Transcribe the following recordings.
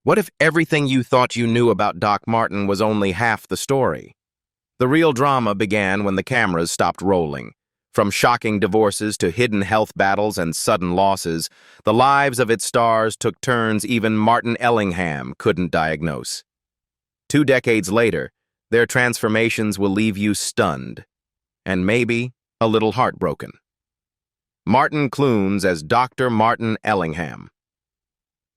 What if everything you thought you knew about Doc Martin was only half the story? The real drama began when the cameras stopped rolling. From shocking divorces to hidden health battles and sudden losses, the lives of its stars took turns even Martin Ellingham couldn't diagnose. 2 decades later, their transformations will leave you stunned, and maybe a little heartbroken. Martin Clunes as Dr. Martin Ellingham.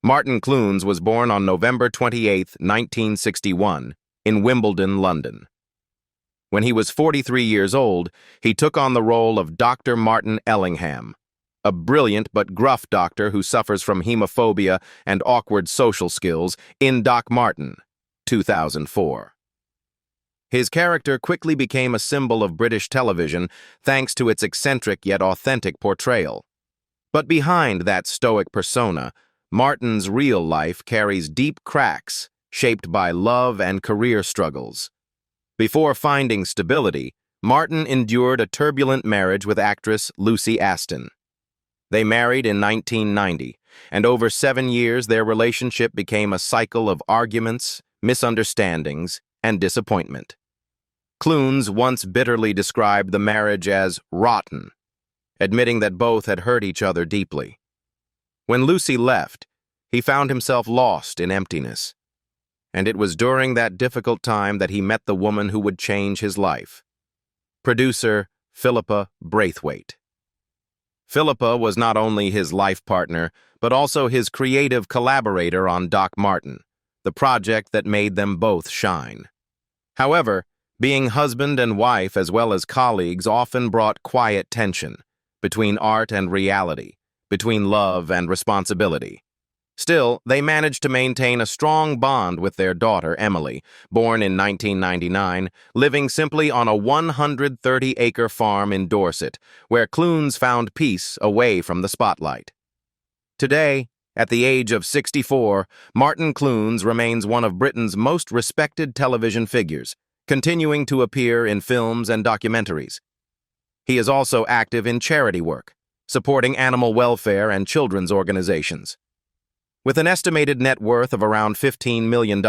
Martin Clunes was born on November 28, 1961, in Wimbledon, London. When he was 43 years old, he took on the role of Dr. Martin Ellingham, a brilliant but gruff doctor who suffers from hemophobia and awkward social skills, in Doc Martin, 2004. His character quickly became a symbol of British television thanks to its eccentric yet authentic portrayal. But behind that stoic persona, Martin's real life carries deep cracks shaped by love and career struggles. Before finding stability, Martin endured a turbulent marriage with actress Lucy Aston. They married in 1990, and over 7 years their relationship became a cycle of arguments, misunderstandings, and disappointment. Clunes once bitterly described the marriage as rotten, admitting that both had hurt each other deeply. When Lucy left, he found himself lost in emptiness. And it was during that difficult time that he met the woman who would change his life. Producer Philippa Braithwaite. Philippa was not only his life partner, but also his creative collaborator on Doc Martin, the project that made them both shine. However, being husband and wife as well as colleagues often brought quiet tension between art and reality, between love and responsibility. Still, they managed to maintain a strong bond with their daughter, Emily, born in 1999, living simply on a 130-acre farm in Dorset, where Clunes found peace away from the spotlight. Today, at the age of 64, Martin Clunes remains one of Britain's most respected television figures, continuing to appear in films and documentaries. He is also active in charity work, supporting animal welfare and children's organizations. With an estimated net worth of around $15 million,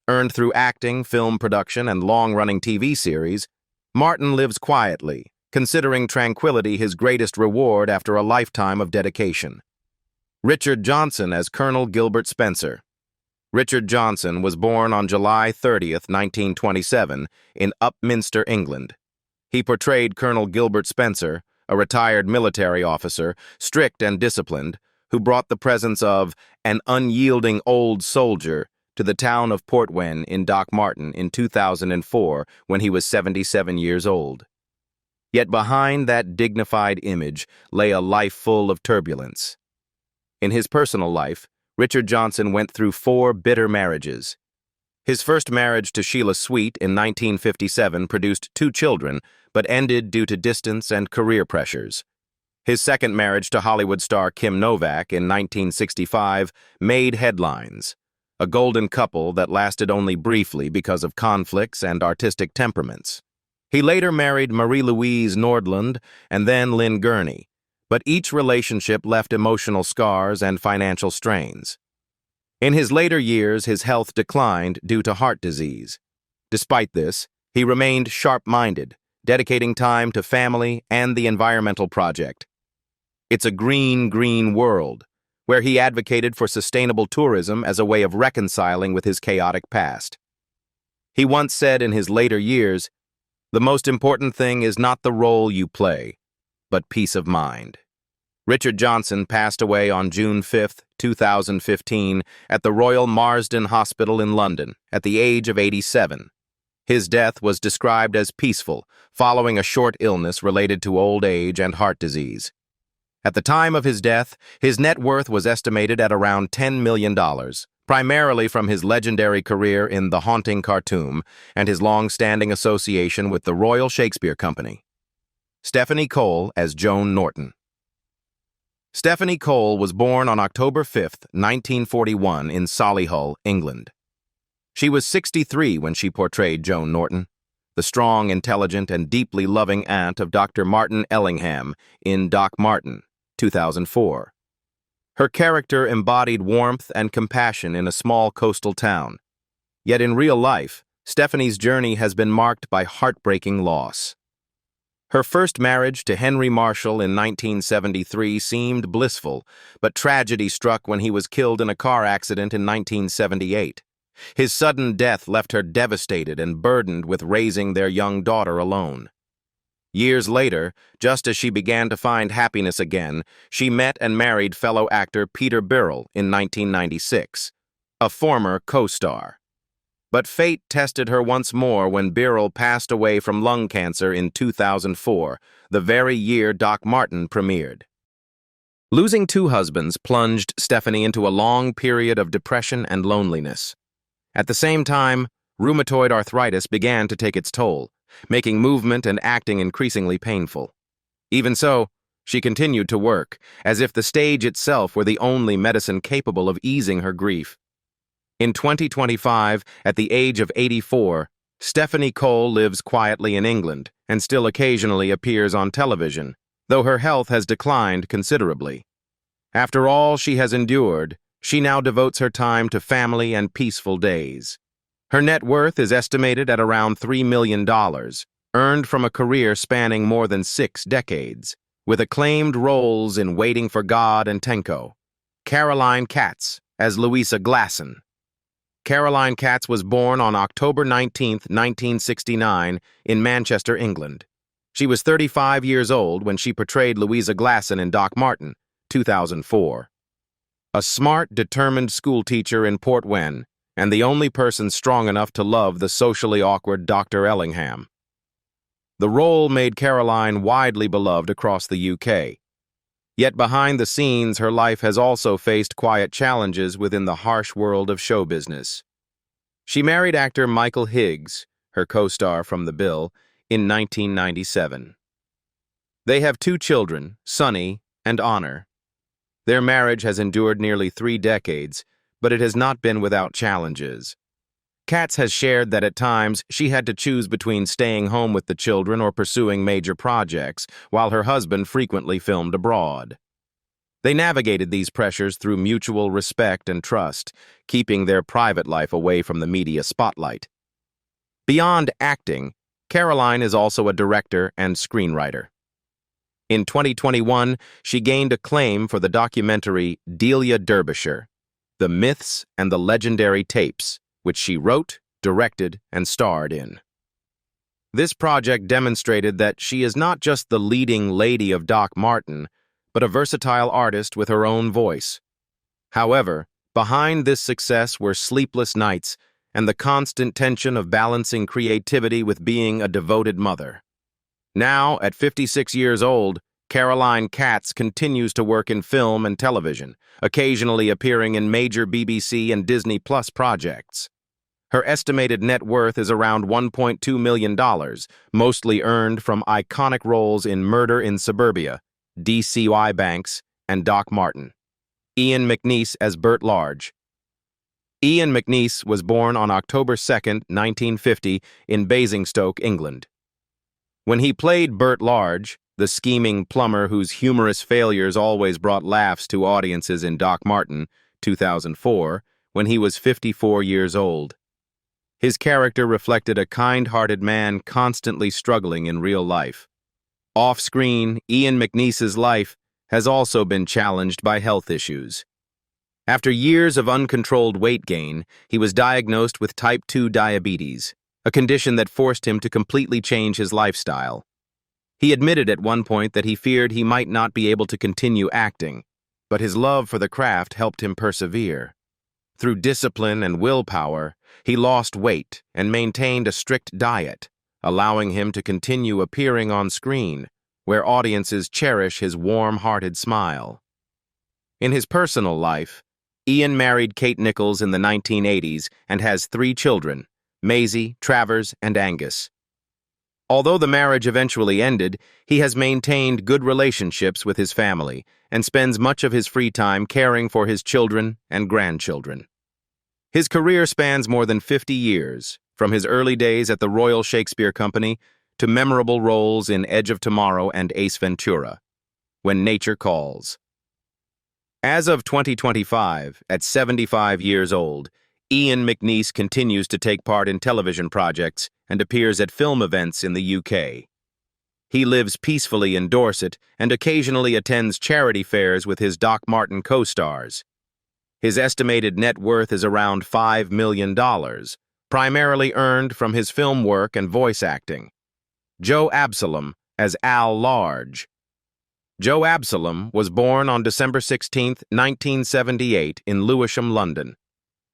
earned through acting, film production, and long-running TV series, Martin lives quietly, considering tranquility his greatest reward after a lifetime of dedication. Richard Johnson as Colonel Gilbert Spencer. Richard Johnson was born on July 30, 1927, in Upminster, England. He portrayed Colonel Gilbert Spencer, a retired military officer, strict and disciplined, who brought the presence of an unyielding old soldier to the town of Portwen in Doc Martin in 2004 when he was 77 years old. Yet behind that dignified image lay a life full of turbulence. In his personal life, Richard Johnson went through 4 bitter marriages. His first marriage to Sheila Sweet in 1957 produced 2 children, but ended due to distance and career pressures. His second marriage to Hollywood star Kim Novak in 1965 made headlines, a golden couple that lasted only briefly because of conflicts and artistic temperaments. He later married Marie-Louise Nordland and then Lynn Gurney, but each relationship left emotional scars and financial strains. In his later years, his health declined due to heart disease. Despite this, he remained sharp-minded, dedicating time to family and the environmental project. It's a green world, where he advocated for sustainable tourism as a way of reconciling with his chaotic past. He once said in his later years, "The most important thing is not the role you play, but peace of mind." Richard Johnson passed away on June 5, 2015, at the Royal Marsden Hospital in London, at the age of 87. His death was described as peaceful, following a short illness related to old age and heart disease. At the time of his death, his net worth was estimated at around $10 million, primarily from his legendary career in The Haunting Khartoum and his long-standing association with the Royal Shakespeare Company. Stephanie Cole as Joan Norton. Stephanie Cole was born on October 5, 1941, in Solihull, England. She was 63 when she portrayed Joan Norton, the strong, intelligent, and deeply loving aunt of Dr. Martin Ellingham in Doc Martin, 2004. Her character embodied warmth and compassion in a small coastal town. Yet in real life, Stephanie's journey has been marked by heartbreaking loss. Her first marriage to Henry Marshall in 1973 seemed blissful, but tragedy struck when he was killed in a car accident in 1978. His sudden death left her devastated and burdened with raising their young daughter alone. Years later, just as she began to find happiness again, she met and married fellow actor Peter Birrell in 1996, a former co-star. But fate tested her once more when Birrell passed away from lung cancer in 2004, the very year Doc Martin premiered. Losing two husbands plunged Stephanie into a long period of depression and loneliness. At the same time, rheumatoid arthritis began to take its toll, making movement and acting increasingly painful. Even so, she continued to work, as if the stage itself were the only medicine capable of easing her grief. In 2025, at the age of 84, Stephanie Cole lives quietly in England and still occasionally appears on television, though her health has declined considerably. After all she has endured, she now devotes her time to family and peaceful days. Her net worth is estimated at around $3 million, earned from a career spanning more than 6 decades, with acclaimed roles in Waiting for God and Tenko. Caroline Katz as Louisa Glasson. Caroline Katz was born on October 19, 1969, in Manchester, England. She was 35 years old when she portrayed Louisa Glasson in Doc Martin, 2004. A smart, determined schoolteacher in Port Wen, and the only person strong enough to love the socially awkward Dr. Ellingham. The role made Caroline widely beloved across the UK. Yet behind the scenes, her life has also faced quiet challenges within the harsh world of show business. She married actor Michael Higgs, her co-star from The Bill, in 1997. They have 2 children, Sunny and Honor. Their marriage has endured nearly 3 decades, but it has not been without challenges. Katz has shared that at times she had to choose between staying home with the children or pursuing major projects, while her husband frequently filmed abroad. They navigated these pressures through mutual respect and trust, keeping their private life away from the media spotlight. Beyond acting, Caroline is also a director and screenwriter. In 2021, she gained acclaim for the documentary Delia Derbyshire, The Myths and the Legendary Tapes, which she wrote, directed, and starred in. This project demonstrated that she is not just the leading lady of Doc Martin, but a versatile artist with her own voice. However, behind this success were sleepless nights and the constant tension of balancing creativity with being a devoted mother. Now, at 56 years old, Caroline Katz continues to work in film and television, occasionally appearing in major BBC and Disney Plus projects. Her estimated net worth is around $1.2 million, mostly earned from iconic roles in Murder in Suburbia, DCY Banks, and Doc Martin. Ian McNeice as Bert Large. Ian McNeice was born on October 2, 1950, in Basingstoke, England. When he played Bert Large, the scheming plumber whose humorous failures always brought laughs to audiences in Doc Martin, 2004, when he was 54 years old. His character reflected a kind-hearted man constantly struggling in real life. Off-screen, Ian McNeice's life has also been challenged by health issues. After years of uncontrolled weight gain, he was diagnosed with type 2 diabetes, a condition that forced him to completely change his lifestyle. He admitted at one point that he feared he might not be able to continue acting, but his love for the craft helped him persevere. Through discipline and willpower, he lost weight and maintained a strict diet, allowing him to continue appearing on screen, where audiences cherish his warm-hearted smile. In his personal life, Ian married Kate Nichols in the 1980s and has 3 children, Maisie, Travers, and Angus. Although the marriage eventually ended, he has maintained good relationships with his family and spends much of his free time caring for his children and grandchildren. His career spans more than 50 years, from his early days at the Royal Shakespeare Company to memorable roles in Edge of Tomorrow and Ace Ventura, When Nature Calls. As of 2025, at 75 years old, Ian McNeice continues to take part in television projects and appears at film events in the UK. He lives peacefully in Dorset and occasionally attends charity fairs with his Doc Martin co-stars. His estimated net worth is around $5 million, primarily earned from his film work and voice acting. Joe Absolom as Al Large. Joe Absolom was born on December 16, 1978 in Lewisham, London.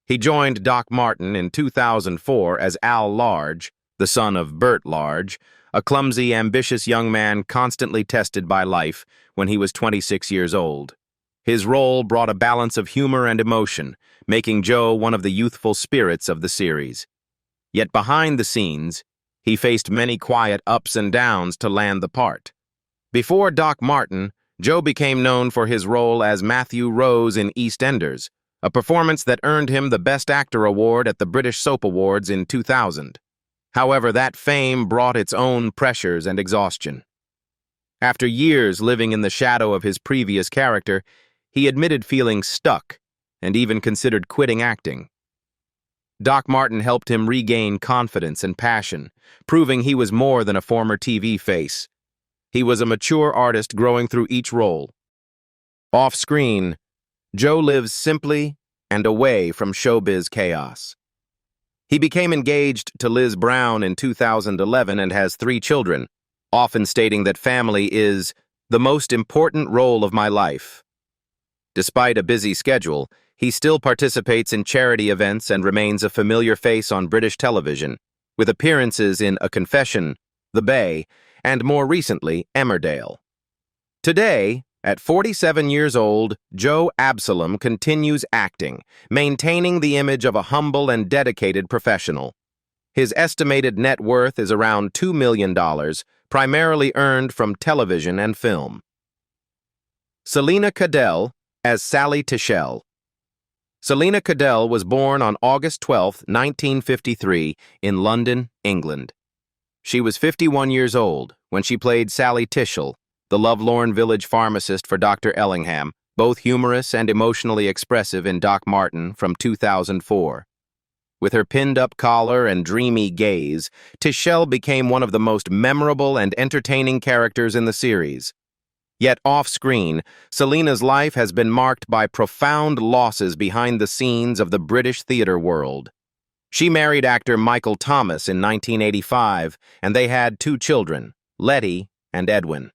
He joined Doc Martin in 2004 as Al Large, the son of Bert Large, a clumsy, ambitious young man constantly tested by life when he was 26 years old. His role brought a balance of humor and emotion, making Joe one of the youthful spirits of the series. Yet behind the scenes, he faced many quiet ups and downs to land the part. Before Doc Martin, Joe became known for his role as Matthew Rose in EastEnders, a performance that earned him the Best Actor award at the British Soap Awards in 2000. However, that fame brought its own pressures and exhaustion. After years living in the shadow of his previous character, he admitted feeling stuck and even considered quitting acting. Doc Martin helped him regain confidence and passion, proving he was more than a former TV face. He was a mature artist growing through each role. Off-screen, Joe lives simply and away from showbiz chaos. He became engaged to Liz Brown in 2011 and has 3 children, often stating that family is the most important role of my life. Despite a busy schedule, he still participates in charity events and remains a familiar face on British television, with appearances in A Confession, The Bay, and more recently, Emmerdale. Today, at 47 years old, Joe Absolom continues acting, maintaining the image of a humble and dedicated professional. His estimated net worth is around $2 million, primarily earned from television and film. Selina Cadell as Sally Tischel. Selina Cadell was born on August 12, 1953, in London, England. She was 51 years old when she played Sally Tischel, the lovelorn village pharmacist for Dr. Ellingham, both humorous and emotionally expressive in Doc Martin from 2004. With her pinned-up collar and dreamy gaze, Tischel became one of the most memorable and entertaining characters in the series. Yet off-screen, Selina's life has been marked by profound losses behind the scenes of the British theatre world. She married actor Michael Thomas in 1985, and they had 2 children, Letty and Edwin.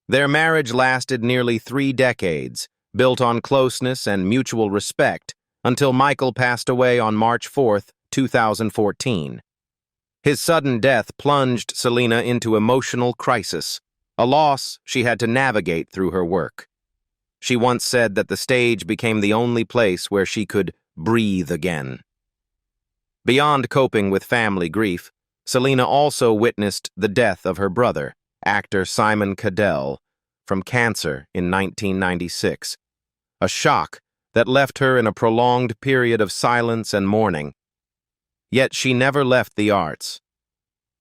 Their marriage lasted nearly 3 decades, built on closeness and mutual respect, until Michael passed away on March 4, 2014. His sudden death plunged Selina into emotional crisis, a loss she had to navigate through her work. She once said that the stage became the only place where she could breathe again. Beyond coping with family grief, Selina also witnessed the death of her brother, actor Simon Cadell, from cancer in 1996, a shock that left her in a prolonged period of silence and mourning. Yet she never left the arts.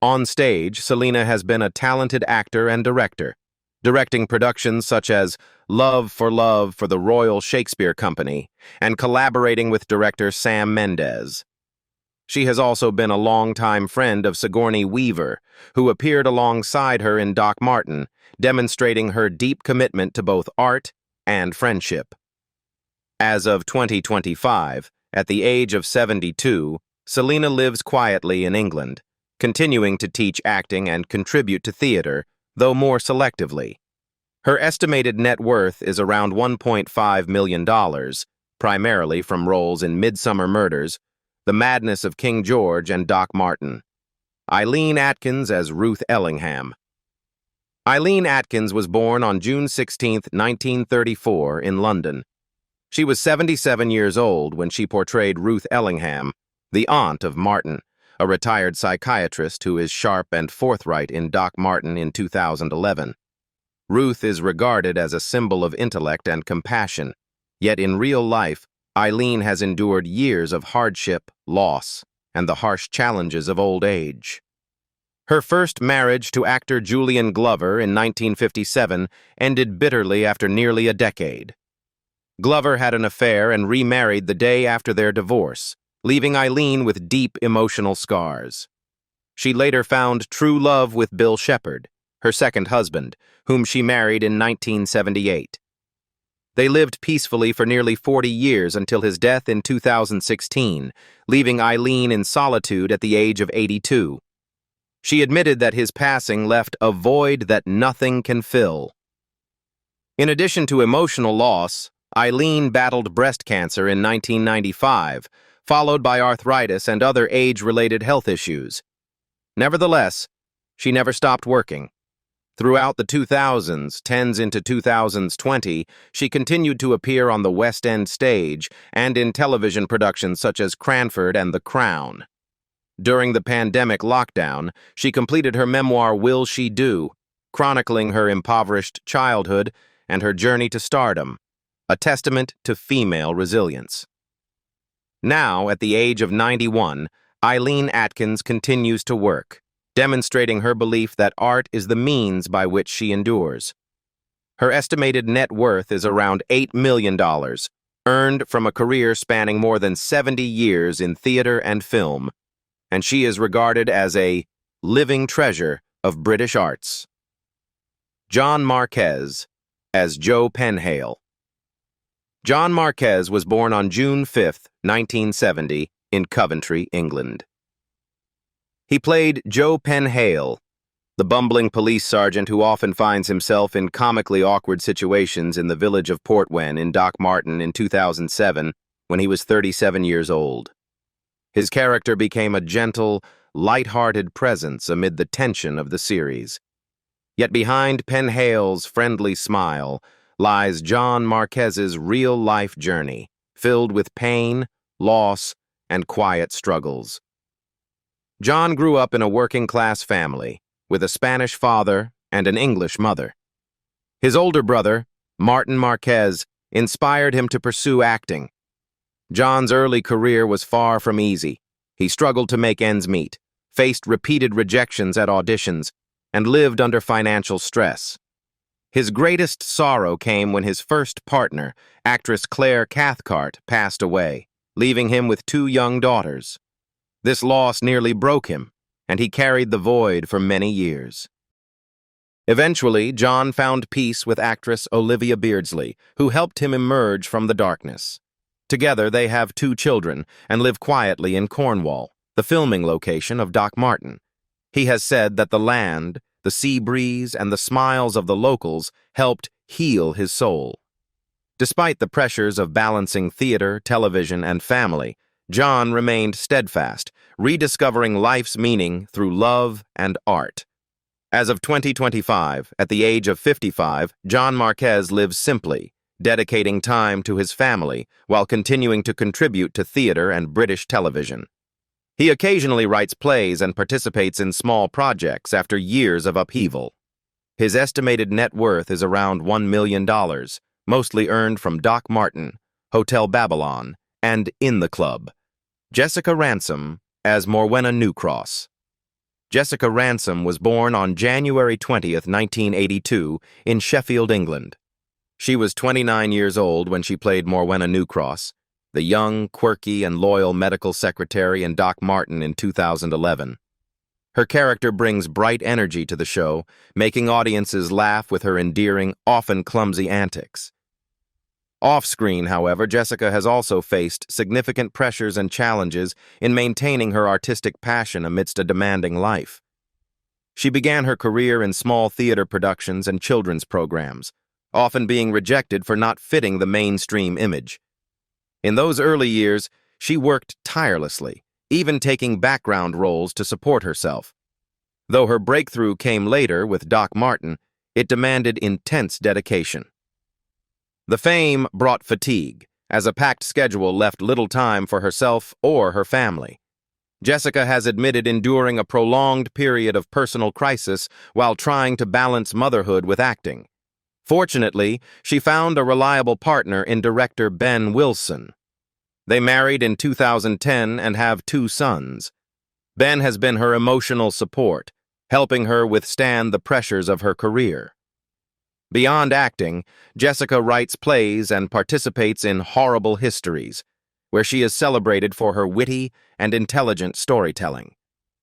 On stage, Selina has been a talented actor and director, directing productions such as Love for the Royal Shakespeare Company and collaborating with director Sam Mendes. She has also been a longtime friend of Sigourney Weaver, who appeared alongside her in Doc Martin, demonstrating her deep commitment to both art and friendship. As of 2025, at the age of 72, Selina lives quietly in England, continuing to teach acting and contribute to theater, though more selectively. Her estimated net worth is around $1.5 million, primarily from roles in Midsummer Murders, The Madness of King George, and Doc Martin. Eileen Atkins as Ruth Ellingham. Eileen Atkins was born on June 16, 1934, in London. She was 77 years old when she portrayed Ruth Ellingham, the aunt of Martin, a retired psychiatrist who is sharp and forthright in Doc Martin in 2011. Ruth is regarded as a symbol of intellect and compassion, yet in real life, Eileen has endured years of hardship, loss, and the harsh challenges of old age. Her first marriage to actor Julian Glover in 1957 ended bitterly after nearly a decade. Glover had an affair and remarried the day after their divorce, leaving Eileen with deep emotional scars. She later found true love with Bill Shepard, her second husband, whom she married in 1978. They lived peacefully for nearly 40 years until his death in 2016, leaving Eileen in solitude at the age of 82. She admitted that his passing left a void that nothing can fill. In addition to emotional loss, Eileen battled breast cancer in 1995, followed by arthritis and other age-related health issues. Nevertheless, she never stopped working. Throughout the 2000s, 10s into 2020, she continued to appear on the West End stage and in television productions such as Cranford and The Crown. During the pandemic lockdown, she completed her memoir Will She Do, chronicling her impoverished childhood and her journey to stardom, a testament to female resilience. Now, at the age of 91, Eileen Atkins continues to work, demonstrating her belief that art is the means by which she endures. Her estimated net worth is around $8 million, earned from a career spanning more than 70 years in theater and film, and she is regarded as a living treasure of British arts. John Marquez, as Joe Penhale. John Marquez was born on June 5, 1970, in Coventry, England. He played Joe Penhale, the bumbling police sergeant who often finds himself in comically awkward situations in the village of Portwen in Doc Martin in 2007 when he was 37 years old. His character became a gentle, light-hearted presence amid the tension of the series. Yet behind Penhale's friendly smile lies John Marquez's real-life journey, filled with pain, loss, and quiet struggles. John grew up in a working-class family, with a Spanish father and an English mother. His older brother, Martin Marquez, inspired him to pursue acting. John's early career was far from easy. He struggled to make ends meet, faced repeated rejections at auditions, and lived under financial stress. His greatest sorrow came when his first partner, actress Claire Cathcart, passed away, leaving him with 2 young daughters. This loss nearly broke him, and he carried the void for many years. Eventually, John found peace with actress Olivia Beardsley, who helped him emerge from the darkness. Together, they have 2 children and live quietly in Cornwall, the filming location of Doc Martin. He has said that the land, the sea breeze, and the smiles of the locals helped heal his soul. Despite the pressures of balancing theater, television, and family, John remained steadfast, rediscovering life's meaning through love and art. As of 2025, at the age of 55, John Marquez lives simply, dedicating time to his family while continuing to contribute to theater and British television. He occasionally writes plays and participates in small projects after years of upheaval. His estimated net worth is around $1 million, mostly earned from Doc Martin, Hotel Babylon, and In the Club. Jessica Ransom as Morwenna Newcross. Jessica Ransom was born on January 20, 1982, in Sheffield, England. She was 29 years old when she played Morwenna Newcross, the young, quirky, and loyal medical secretary in Doc Martin in 2011. Her character brings bright energy to the show, making audiences laugh with her endearing, often clumsy antics. Off-screen, however, Jessica has also faced significant pressures and challenges in maintaining her artistic passion amidst a demanding life. She began her career in small theater productions and children's programs, often being rejected for not fitting the mainstream image. In those early years, she worked tirelessly, even taking background roles to support herself. Though her breakthrough came later with Doc Martin, it demanded intense dedication. The fame brought fatigue, as a packed schedule left little time for herself or her family. Jessica has admitted enduring a prolonged period of personal crisis while trying to balance motherhood with acting. Fortunately, she found a reliable partner in director Ben Wilson. They married in 2010 and have 2 sons. Ben has been her emotional support, helping her withstand the pressures of her career. Beyond acting, Jessica writes plays and participates in Horrible Histories, where she is celebrated for her witty and intelligent storytelling.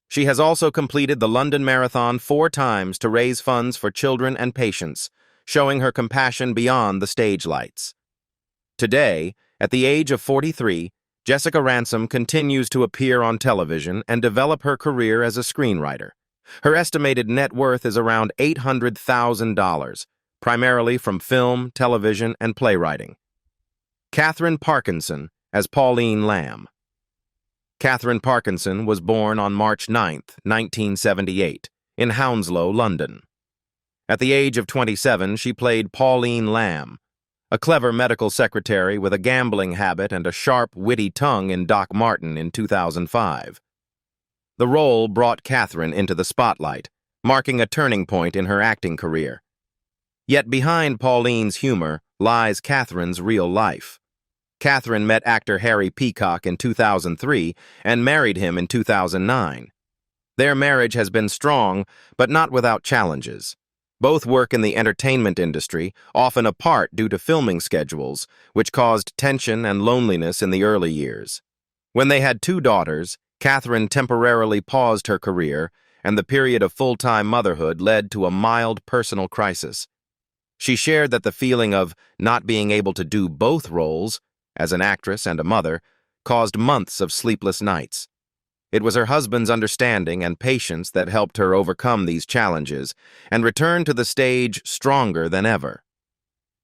She has also completed the London Marathon 4 times to raise funds for children and patients, showing her compassion beyond the stage lights. Today, at the age of 43, Jessica Ransom continues to appear on television and develop her career as a screenwriter. Her estimated net worth is around $800,000, primarily from film, television, and playwriting. Katherine Parkinson as Pauline Lamb. Katherine Parkinson was born on March 9, 1978, in Hounslow, London. At the age of 27, she played Pauline Lamb, a clever medical secretary with a gambling habit and a sharp, witty tongue in Doc Martin in 2005. The role brought Katherine into the spotlight, marking a turning point in her acting career. Yet behind Pauline's humor lies Katherine's real life. Katherine met actor Harry Peacock in 2003 and married him in 2009. Their marriage has been strong, but not without challenges. Both work in the entertainment industry, often apart due to filming schedules, which caused tension and loneliness in the early years. When they had 2 daughters, Katherine temporarily paused her career, and the period of full-time motherhood led to a mild personal crisis. She shared that the feeling of not being able to do both roles, as an actress and a mother, caused months of sleepless nights. It was her husband's understanding and patience that helped her overcome these challenges and return to the stage stronger than ever.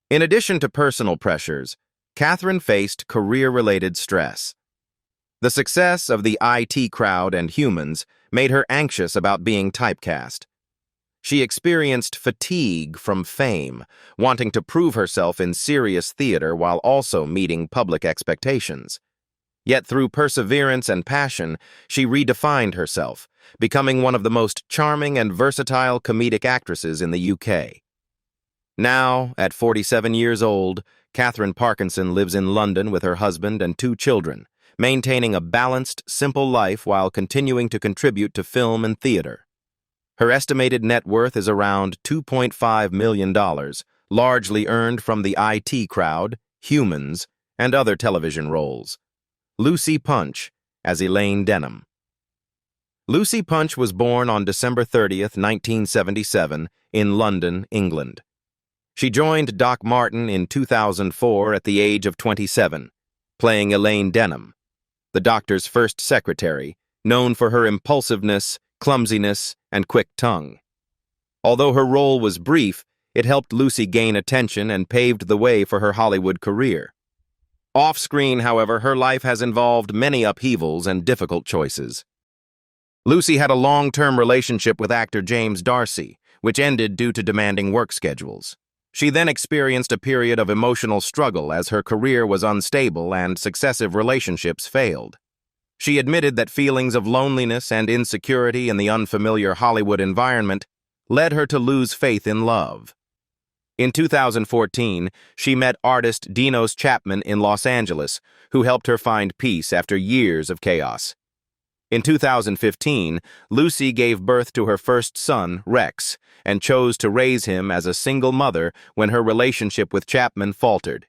In addition to personal pressures, Katherine faced career-related stress. The success of the IT crowd and Humans made her anxious about being typecast. She experienced fatigue from fame, wanting to prove herself in serious theater while also meeting public expectations. Yet through perseverance and passion, she redefined herself, becoming one of the most charming and versatile comedic actresses in the UK. Now, at 47 years old, Katherine Parkinson lives in London with her husband and 2 children, maintaining a balanced, simple life while continuing to contribute to film and theater. Her estimated net worth is around $2.5 million, largely earned from the IT crowd, Humans, and other television roles. Lucy Punch as Elaine Denham. Lucy Punch was born on December 30, 1977, in London, England. She joined Doc Martin in 2004 at the age of 27, playing Elaine Denham, the doctor's first secretary, known for her impulsiveness, clumsiness, and quick tongue. Although her role was brief, it helped Lucy gain attention and paved the way for her Hollywood career. Off-screen, however, her life has involved many upheavals and difficult choices. Lucy had a long-term relationship with actor James D'Arcy, which ended due to demanding work schedules. She then experienced a period of emotional struggle as her career was unstable and successive relationships failed. She admitted that feelings of loneliness and insecurity in the unfamiliar Hollywood environment led her to lose faith in love. In 2014, she met artist Dinos Chapman in Los Angeles, who helped her find peace after years of chaos. In 2015, Lucy gave birth to her first son, Rex, and chose to raise him as a single mother when her relationship with Chapman faltered.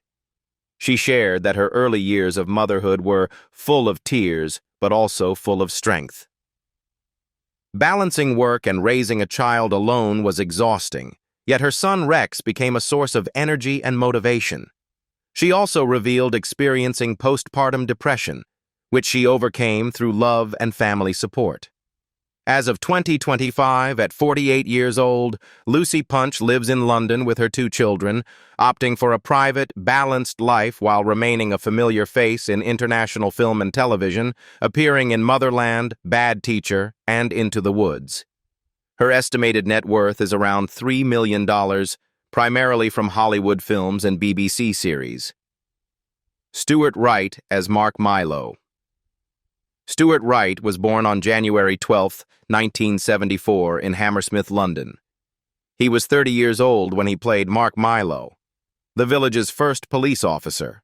She shared that her early years of motherhood were full of tears, but also full of strength. Balancing work and raising a child alone was exhausting, yet her son Rex became a source of energy and motivation. She also revealed experiencing postpartum depression, which she overcame through love and family support. As of 2025, at 48 years old, Lucy Punch lives in London with her 2 children, opting for a private, balanced life while remaining a familiar face in international film and television, appearing in Motherland, Bad Teacher, and Into the Woods. Her estimated net worth is around $3 million, primarily from Hollywood films and BBC series. Stuart Wright as Mark Milo. Stuart Wright was born on January 12, 1974, in Hammersmith, London. He was 30 years old when he played Mark Milo, the village's first police officer,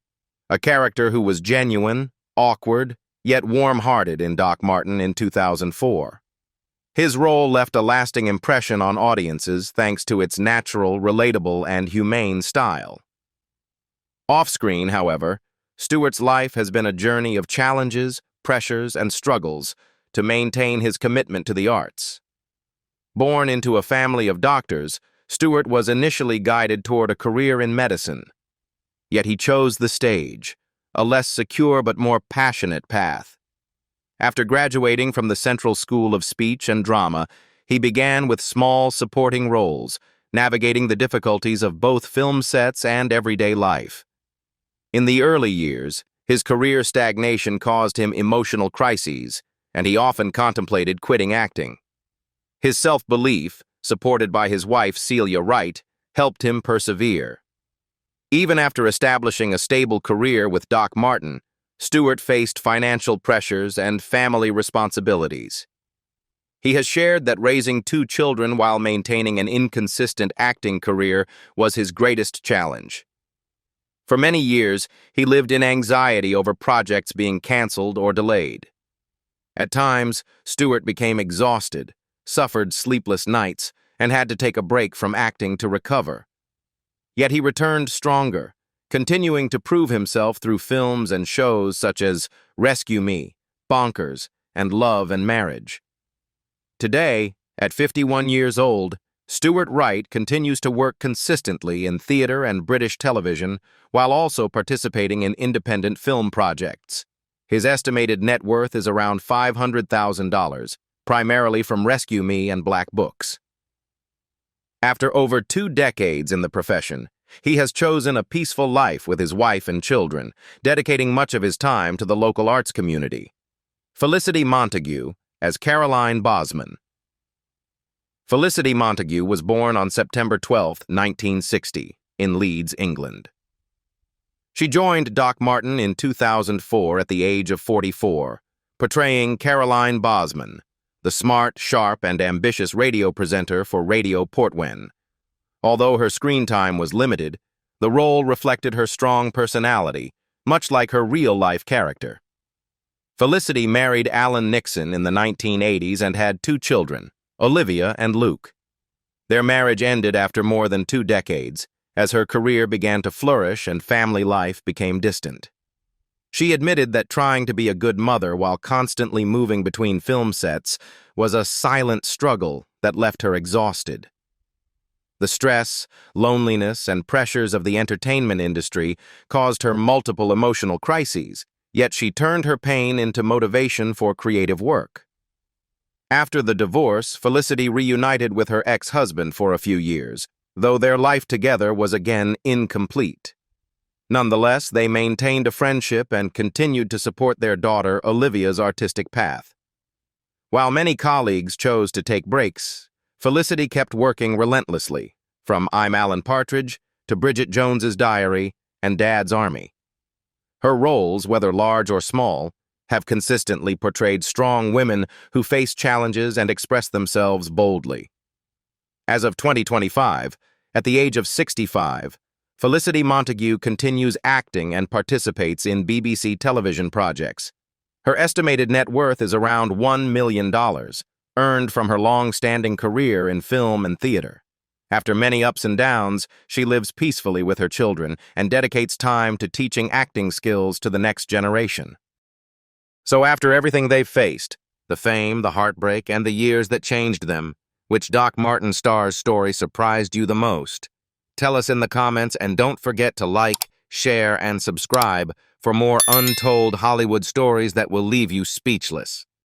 a character who was genuine, awkward, yet warm-hearted in Doc Martin in 2004. His role left a lasting impression on audiences thanks to its natural, relatable, and humane style. Off-screen, however, Stuart's life has been a journey of challenges, pressures, and struggles to maintain his commitment to the arts. Born into a family of doctors, Stuart was initially guided toward a career in medicine. Yet he chose the stage, a less secure but more passionate path. After graduating from the Central School of Speech and Drama, he began with small supporting roles, navigating the difficulties of both film sets and everyday life. In the early years, his career stagnation caused him emotional crises, and he often contemplated quitting acting. His self-belief, supported by his wife Celia Wright, helped him persevere. Even after establishing a stable career with Doc Martin, Stuart faced financial pressures and family responsibilities. He has shared that raising 2 children while maintaining an inconsistent acting career was his greatest challenge. For many years, he lived in anxiety over projects being canceled or delayed. At times, Stuart became exhausted, suffered sleepless nights, and had to take a break from acting to recover. Yet he returned stronger, continuing to prove himself through films and shows such as Rescue Me, Bonkers, and Love and Marriage. Today, at 51 years old, Stuart Wright continues to work consistently in theater and British television while also participating in independent film projects. His estimated net worth is around $500,000, primarily from Rescue Me and Black Books. After over 2 decades in the profession, he has chosen a peaceful life with his wife and children, dedicating much of his time to the local arts community. Felicity Montagu as Caroline Bosman. Felicity Montagu was born on September 12, 1960, in Leeds, England. She joined Doc Martin in 2004 at the age of 44, portraying Caroline Bosman, the smart, sharp, and ambitious radio presenter for Radio Portwen. Although her screen time was limited, the role reflected her strong personality, much like her real-life character. Felicity married Alan Nixon in the 1980s and had 2 children, Olivia and Luke. Their marriage ended after more than 2 decades, as her career began to flourish and family life became distant. She admitted that trying to be a good mother while constantly moving between film sets was a silent struggle that left her exhausted. The stress, loneliness, and pressures of the entertainment industry caused her multiple emotional crises, yet she turned her pain into motivation for creative work. After the divorce, Felicity reunited with her ex-husband for a few years, though their life together was again incomplete. Nonetheless, they maintained a friendship and continued to support their daughter Olivia's artistic path. While many colleagues chose to take breaks, Felicity kept working relentlessly, from I'm Alan Partridge to Bridget Jones's Diary and Dad's Army. Her roles, whether large or small, have consistently portrayed strong women who face challenges and express themselves boldly. As of 2025, at the age of 65, Felicity Montagu continues acting and participates in BBC television projects. Her estimated net worth is around $1 million, earned from her long-standing career in film and theater. After many ups and downs, she lives peacefully with her children and dedicates time to teaching acting skills to the next generation. So after everything they've faced, the fame, the heartbreak, and the years that changed them, which Doc Martin star's story surprised you the most? Tell us in the comments, and don't forget to like, share, and subscribe for more untold Hollywood stories that will leave you speechless.